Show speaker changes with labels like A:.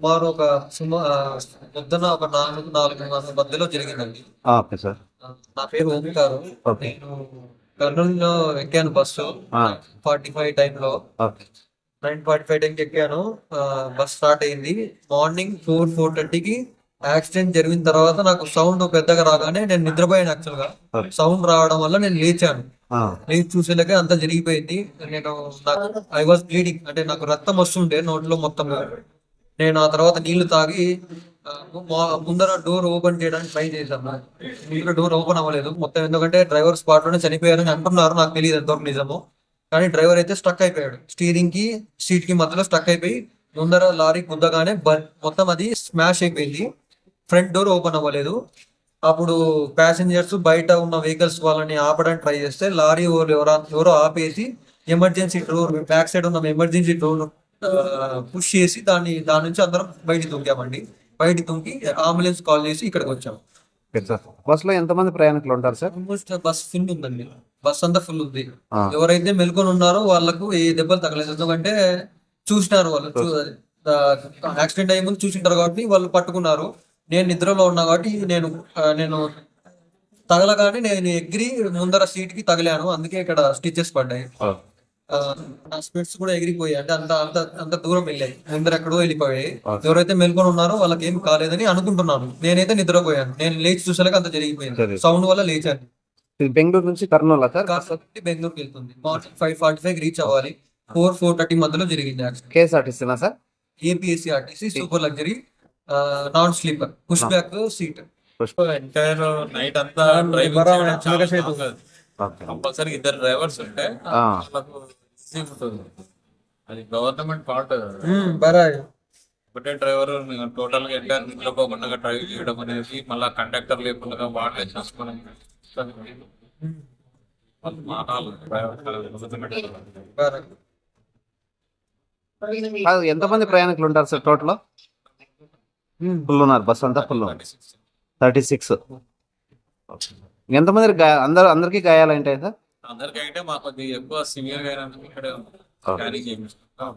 A: సుమారు ఒక పొద్దున ఒక 4 మధ్యలో జరిగిందండి.
B: Okay sir.
A: నా పేరు ఓంకారు.
B: ఓకే.
A: నేను కర్నూలులో ఎక్కాను బస్సు.
B: ఆ!
A: 9:45 టైంలో.
B: ఓకే.
A: 9:45 టైంకి ఎక్కాను. బస్ స్టార్ట్ అయింది. మార్నింగ్ 4:30కి యాక్సిడెంట్ జరిగిన తర్వాత నాకు సౌండ్ పెద్దగా రాగానే నేను నిద్రపోయాను యాక్చువల్‌గా.
B: ఓకే.
A: సౌండ్ రావడం వల్ల నేను లేచాను.
B: ఆ!
A: లేచి చూసేలకే అంతా జరిగిపోయింది. నేను నాకు ఐ వాస్ బ్లీడింగ్, అంటే నాకు రక్తం వస్తుండే నోట్లో మొత్తం. నేను ఆ తర్వాత నీళ్లు తాగి ముందర డోర్ ఓపెన్ చేయడానికి ట్రై చేశాను. ముందర డోర్ ఓపెన్ అవ్వలేదు మొత్తం, ఎందుకంటే డ్రైవర్ స్పాట్ లోనే చనిపోయారని అంటున్నారు. నాకు తెలియదు ఎంతవరకు నిజమో. కానీ డ్రైవర్ అయితే స్టక్ అయిపోయాడు. స్టీరింగ్ కి సీట్ కి మధ్యలో స్టక్ అయిపోయి ముందర లారీ గుద్దగానే మొత్తం అది స్మాష్ అయిపోయింది. ఫ్రంట్ డోర్ ఓపెన్ అవ్వలేదు. అప్పుడు ప్యాసింజర్స్ బయట ఉన్న వెహికల్స్ వాళ్ళని ఆపడానికి ట్రై చేస్తే లారీ ఎవరో ఆపేసి ఎమర్జెన్సీ డోర్, బ్యాక్ సైడ్ ఉన్న ఎమర్జెన్సీ డోర్ పుష్ చేసి దాని నుంచి అందరం బయటికి దుంకామండి. బయటికి దుంకి అంబులెన్స్ కాల్ చేసి ఇక్కడికి వచ్చాము.
B: Okay sir. బస్సులో ఎంతమంది ప్రయాణికులు ఉంటారు సార్?
A: ఆల్మోస్ట్ బస్ ఫుల్ ఉందండి. బస్ అంతా ఫుల్ ఉంది.
B: ఆ!
A: ఎవరైతే మెలుకొని ఉన్నారో వాళ్ళకు ఏ దెబ్బలు తగలేదు. ఎందుకంటే చూసినారు వాళ్ళు. యాక్సిడెంట్ అయ్యే ముందు చూసింటారు కాబట్టి వాళ్ళు పట్టుకున్నారు. నేను నిద్రలో ఉన్నా కాబట్టి నేను తగలగానే నేను ఎగిరి ముందర సీట్ కి తగిలాను. అందుకే ఇక్కడ స్టిచెస్ పడ్డాయి.
B: ఓ.
A: నా స్పెట్స్ కూడా ఎగిరిపోయాయి. అంటే అంత అంత అంత దూరం వెళ్ళాయి. ముందర ఎక్కడో వెళ్ళిపోయాయి.
B: ఓకే.
A: ఎవరైతే మెలుకొని ఉన్నారో వాళ్ళకి ఏం కాలేదని అనుకుంటున్నాను. నేనైతే నిద్రపోయాను. నేను లేచి చూసాక అంత జరిగిపోయింది.
B: సరే.
A: సౌండ్ వల్ల లేచాను.
B: ఇది బెంగళూరు నుంచి కర్నూలా సార్?
A: కాబట్టి బెంగళూరుకి వెళ్తుంది. మార్నింగ్ 5:45 రీచ్ అవ్వాలి. 4:30 మధ్యలో జరిగింది యాక్సిడెంట్.
B: కేఎస్ఆర్టీసీనా sir?
A: APSRTC super luxury non sleeper push back seat.
C: Entire night అంతా డ్రైవింగ్ చేయడం చాలా కష్టం కదా. కంపల్సరీ ఇద్దరు డ్రైవర్స్ ఉంటే
B: ఆ.
C: వాళ్ళకు ఈజీ ఉంటుంది. అది గవర్నమెంట్ పార్ట్.
A: బరాయ్
C: ఒకటే డ్రైవర్ టోటల్ గా ఎంటైర్ నిద్రపోకుండా డ్రైవ్ చేయడం అనేది, మళ్ళీ కండక్టర్ లేకుండా వాళ్ళే చూసుకోవడం. వాళ్ళు మానాలు
A: బరాయ్.
B: కాదు, ఎంతమంది ప్రయాణికులు ఉంటారు సార్ టోటల్? ఫుల్ ఉన్నారు, బస్ అంతా ఫుల్. 36. ఎంతమంది అందరికి గాయాలు ఏంటాయి సార్?
C: అందరికీ అయితే మాకు కొద్దిగా ఎక్కువ సివియర్ గా అయినందుకు ఇక్కడే
B: Okay.
C: స్కానింగ్ చేయించుకుంటాం.